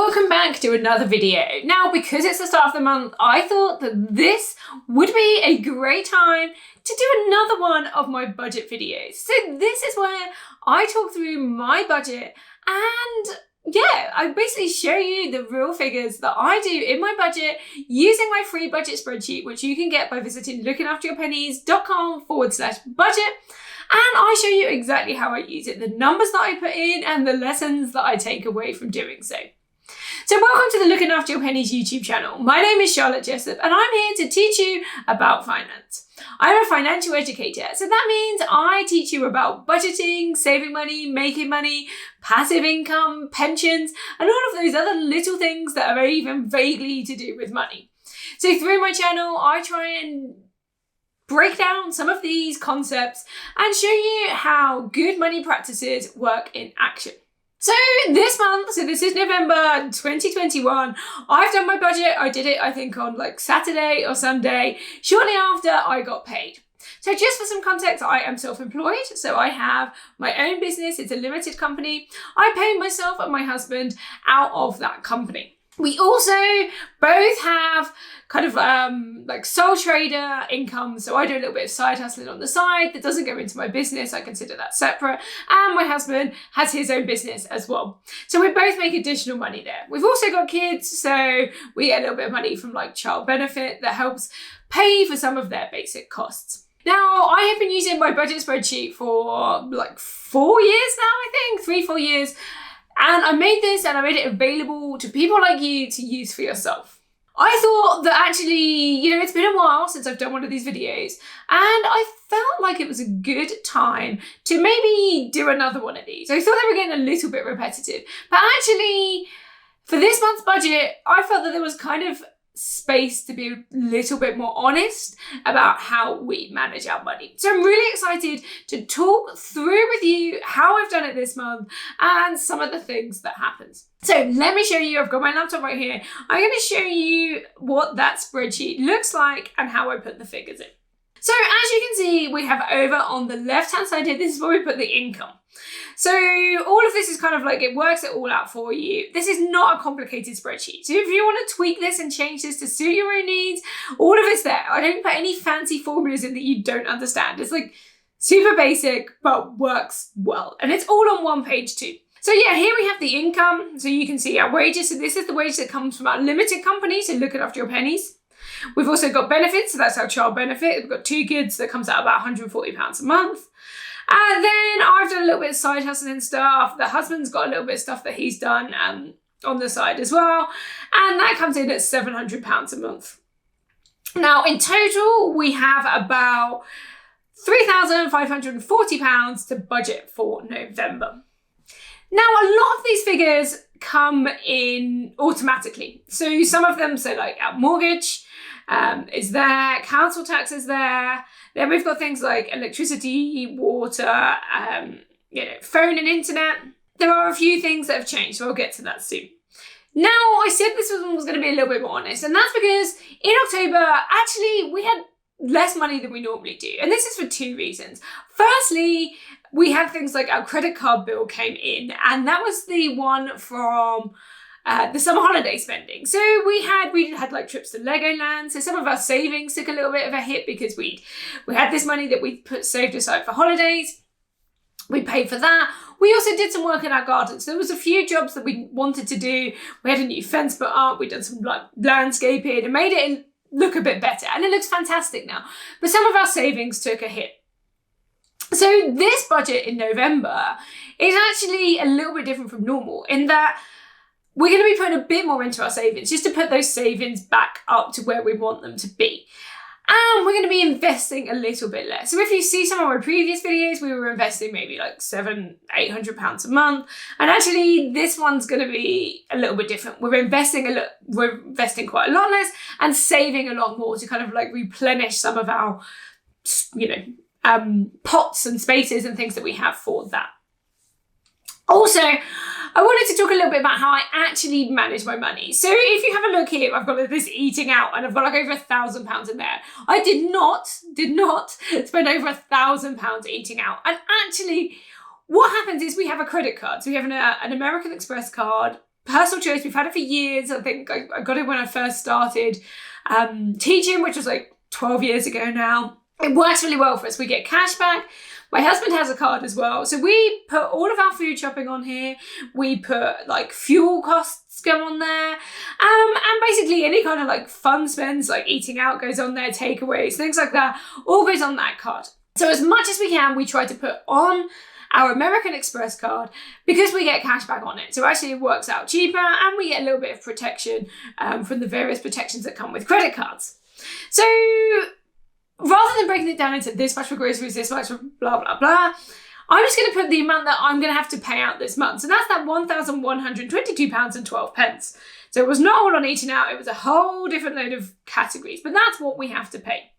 welcome back to another video. Now, because it's the start of the month, I thought that this would be a great time to do another one of my budget videos. So this is where I talk through my budget and I basically show you the real figures that I do in my budget using my free budget spreadsheet, which you can get by visiting lookingafteryourpennies.com/budget. And I show you exactly how I use it, the numbers that I put in and the lessons that I take away from doing so. So welcome to the Looking After Your Pennies YouTube channel. My name is Charlotte Jessup and I'm here to teach you about finance. I'm a financial educator, so that means I teach you about budgeting, saving money, making money, passive income, pensions, and all of those other little things that are even vaguely to do with money. So through my channel, I try and break down some of these concepts and show you how good money practices work in action. So this month, so this is November 2021, I've done my budget. I did it, I think, on like Saturday or Sunday, shortly after I got paid. So just for some context, I am self-employed. So I have my own business. It's a limited company. I pay myself and my husband out of that company. We also both have kind of like sole trader income. So I do a little bit of side hustling on the side that doesn't go into my business. I consider that separate. And my husband has his own business as well. So we both make additional money there. We've also got kids. So we get a little bit of money from like child benefit that helps pay for some of their basic costs. Now, I have been using my budget spreadsheet for like 4 years now, I think, 3-4 years. And I made this and I made it available to people like you to use for yourself. I thought that actually, it's been a while since I've done one of these videos and I felt like it was a good time to maybe do another one of these. I thought they were getting a little bit repetitive, but actually for this month's budget, I felt that there was kind of space to be a little bit more honest about how we manage our money. So I'm really excited to talk through with you how I've done it this month and some of the things that happened. So let me show you, I've got my laptop right here. I'm going to show you what that spreadsheet looks like and how I put the figures in. So as you can see, we have over on the left-hand side here, this is where we put the income. So all of this is kind of like, it works it all out for you. This is not a complicated spreadsheet. So if you want to tweak this and change this to suit your own needs, all of it's there. I don't put any fancy formulas in that you don't understand. It's like super basic, but works well. And it's all on one page too. So yeah, here we have the income. So you can see our wages. So this is the wage that comes from our limited company. So Looking After Your Pennies. We've also got benefits. So that's our child benefit. We've got 2 kids that comes out about £140 a month. And then I've done a little bit of side hustling stuff. The husband's got a little bit of stuff that he's done on the side as well. And that comes in at £700 a month. Now, in total, we have about £3,540 to budget for November. Now, a lot of these figures come in automatically. So some of them, so like our mortgage is there, council tax is there. Then we've got things like electricity, water, phone and internet. There are a few things that have changed, so I'll get to that soon. Now, I said this one was going to be a little bit more honest, and that's because in October, actually, we had less money than we normally do. And this is for 2 reasons. Firstly, we had things like our credit card bill came in, and that was the one from the summer holiday spending. So we had like trips to Legoland. So some of our savings took a little bit of a hit because we had this money that we saved aside for holidays. We paid for that. We also did some work in our garden. So there was a few jobs that we wanted to do. We had a new fence put up. We'd done some like landscaping and made it look a bit better. And it looks fantastic now. But some of our savings took a hit. So this budget in November is actually a little bit different from normal in that we're going to be putting a bit more into our savings just to put those savings back up to where we want them to be. And we're going to be investing a little bit less. So if you see some of my previous videos, we were investing maybe like £700-800 a month. And actually this one's going to be a little bit different. We're investing quite a lot less and saving a lot more to kind of like replenish some of our, pots and spaces and things that we have for that. Also, I wanted to talk a little bit about how I actually manage my money. So if you have a look here, I've got this eating out and I've got like over £1,000 in there. I did not spend over £1,000 eating out. And actually what happens is we have a credit card. So we have an American Express card personal choice. We've had it for years. I think I got it when I first started teaching, which was like 12 years ago now. It works really well for us. We get cash back. My husband has a card as well. So we put all of our food shopping on here. We put like fuel costs go on there. And basically any kind of like fun spends, like eating out goes on there, takeaways, things like that, all goes on that card. So as much as we can, we try to put on our American Express card because we get cash back on it. So actually it works out cheaper and we get a little bit of protection from the various protections that come with credit cards. So rather than breaking it down into this much for groceries, this much for blah, blah, blah, I'm just going to put the amount that I'm going to have to pay out this month. So that's that £1,122.12. So it was not all on eating out. It was a whole different load of categories, but that's what we have to pay.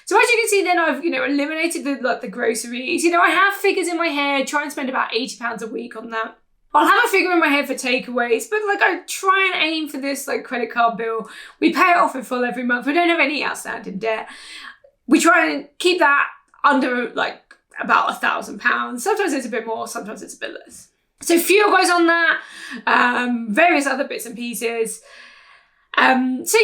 So as you can see, then I've, eliminated the groceries. I have figures in my head, try and spend about £80 a week on that. I'll have a figure in my head for takeaways, but I try and aim for this credit card bill. We pay it off in full every month. We don't have any outstanding debt. We try and keep that under about £1,000. Sometimes it's a bit more, sometimes it's a bit less. So fuel goes on that, various other bits and pieces. So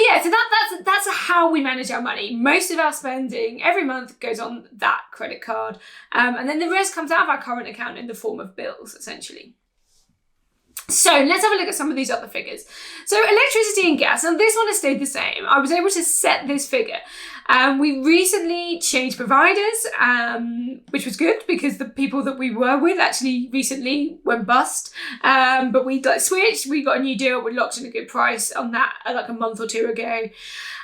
that's how we manage our money. Most of our spending every month goes on that credit card. And then the rest comes out of our current account in the form of bills, essentially. So let's have a look at some of these other figures. So electricity and gas, and this one has stayed the same. I was able to set this figure. We recently changed providers, which was good because the people that we were with actually recently went bust. But we switched, we got a new deal, we locked in a good price on that a month or two ago.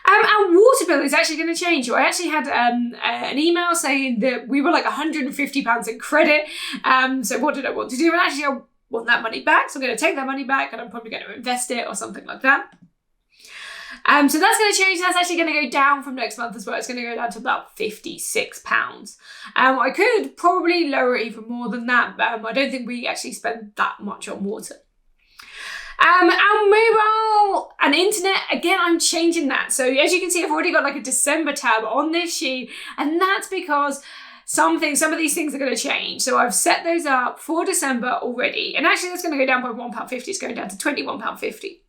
Our water bill is actually going to change. I actually had an email saying that we were £150 in credit. So what did I want to do? And actually I want that money back. So I'm going to take that money back and I'm probably going to invest it or something like that. So that's going to change. That's actually going to go down from next month as well. It's going to go down to about £56. I could probably lower it even more than that. I don't think we actually spend that much on water. Our mobile and internet, again, I'm changing that. So as you can see, I've already got a December tab on this sheet, and that's because some of these things are going to change. So I've set those up for December already. And actually that's going to go down by £1.50. It's going down to £21.50.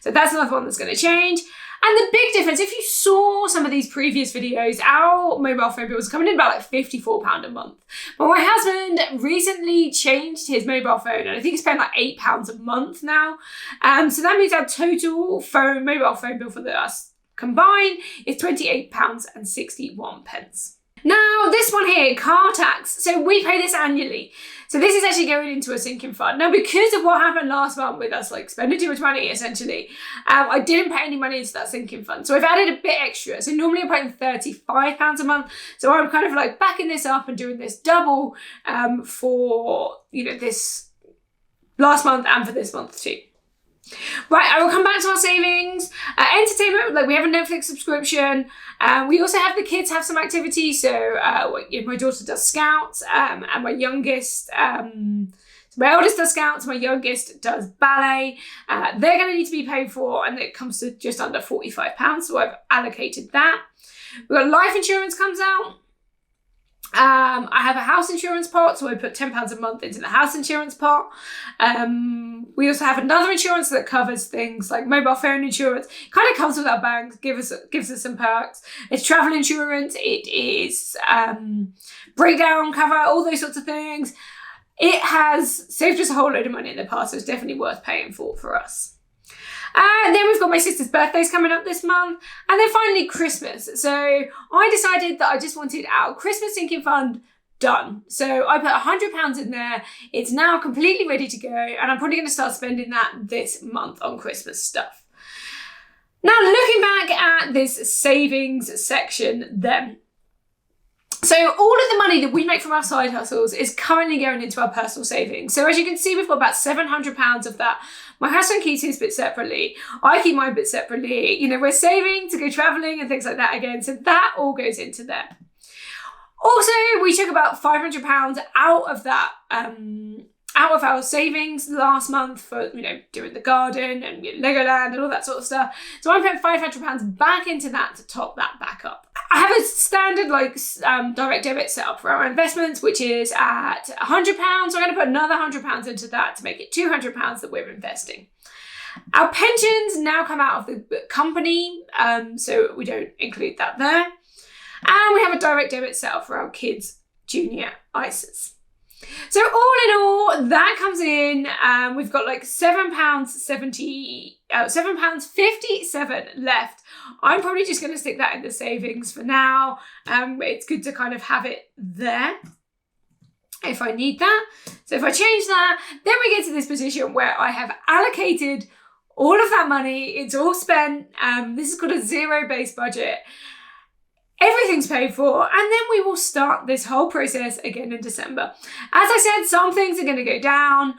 So that's another one that's going to change. And the big difference, if you saw some of these previous videos, our mobile phone bill was coming in about £54 a month. But my husband recently changed his mobile phone, and I think he's paying £8 a month now. So that means our total mobile phone bill for us combined is £28.61. Now, this one here, car tax. So we pay this annually. So this is actually going into a sinking fund. Now, because of what happened last month with us spending too much money, essentially, I didn't pay any money into that sinking fund. So I've added a bit extra. So normally I'm paying £35 a month. So I'm kind of backing this up and doing this double for, this last month and for this month too. Right, I will come back to our savings. Entertainment, we have a Netflix subscription. We also have the kids have some activities. So my daughter does Scouts, and my youngest, my eldest does Scouts, my youngest does ballet. They're going to need to be paid for, and it comes to just under £45. So I've allocated that. We've got life insurance comes out. I have a house insurance pot, so I put £10 a month into the house insurance pot. We also have another insurance that covers things like mobile phone insurance. It kind of comes with our banks, gives us some perks. It's travel insurance. It is breakdown cover, all those sorts of things. It has saved us a whole load of money in the past, so it's definitely worth paying for us. Then we've got my sister's birthdays coming up this month. And then finally Christmas. So I decided that I just wanted our Christmas sinking fund done. So I put £100 in there. It's now completely ready to go. And I'm probably going to start spending that this month on Christmas stuff. Now looking back at this savings section then. So all of the money that we make from our side hustles is currently going into our personal savings. So as you can see, we've got about £700 of that. My husband keeps his bit separately. I keep my bit separately. We're saving to go traveling and things like that again. So that all goes into there. Also, we took about £500 out of that, out of our savings last month for, doing the garden and Legoland and all that sort of stuff. So I'm putting £500 back into that to top that back up. I have a standard direct debit set up for our investments, which is at £100. So I'm going to put another £100 into that to make it £200 that we're investing. Our pensions now come out of the company, so we don't include that there. And we have a direct debit set up for our kids' junior ISAs. So all in all, that comes in, we've got like £7.57 left. I'm probably just going to stick that in the savings for now. It's good to kind of have it there if I need that. So if I change that, then we get to this position where I have allocated all of that money. It's all spent. This is called a zero-based budget. Everything's paid for, and then we will start this whole process again in December. As I said, some things are going to go down.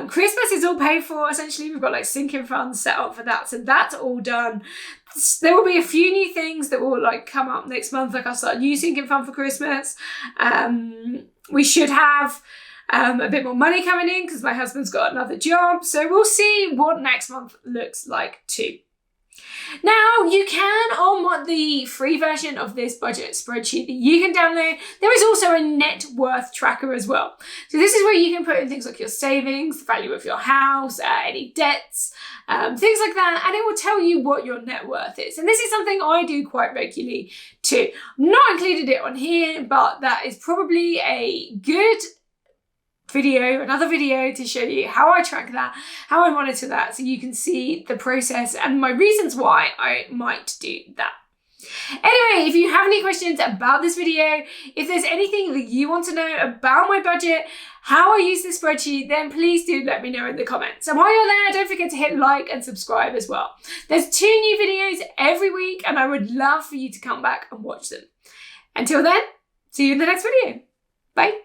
Christmas is all paid for. Essentially, we've got like sinking funds set up for that, so that's all done. There will be a few new things that will like come up next month. Like I'll start a new sinking fund for Christmas. We should have a bit more money coming in because my husband's got another job. So we'll see what next month looks like too. Now, you can, on the free version of this budget spreadsheet that you can download, there is also a net worth tracker as well. So this is where you can put in things like your savings, the value of your house, any debts, things like that, and it will tell you what your net worth is. And this is something I do quite regularly too. I've not included it on here, but that is probably a good another video to show you how I track that, how I monitor that, so you can see the process and my reasons why I might do that. Anyway, if you have any questions about this video, if there's anything that you want to know about my budget, how I use this spreadsheet, then please do let me know in the comments. And while you're there, don't forget to hit like and subscribe as well. There's 2 new videos every week, and I would love for you to come back and watch them. Until then, see you in the next video. Bye.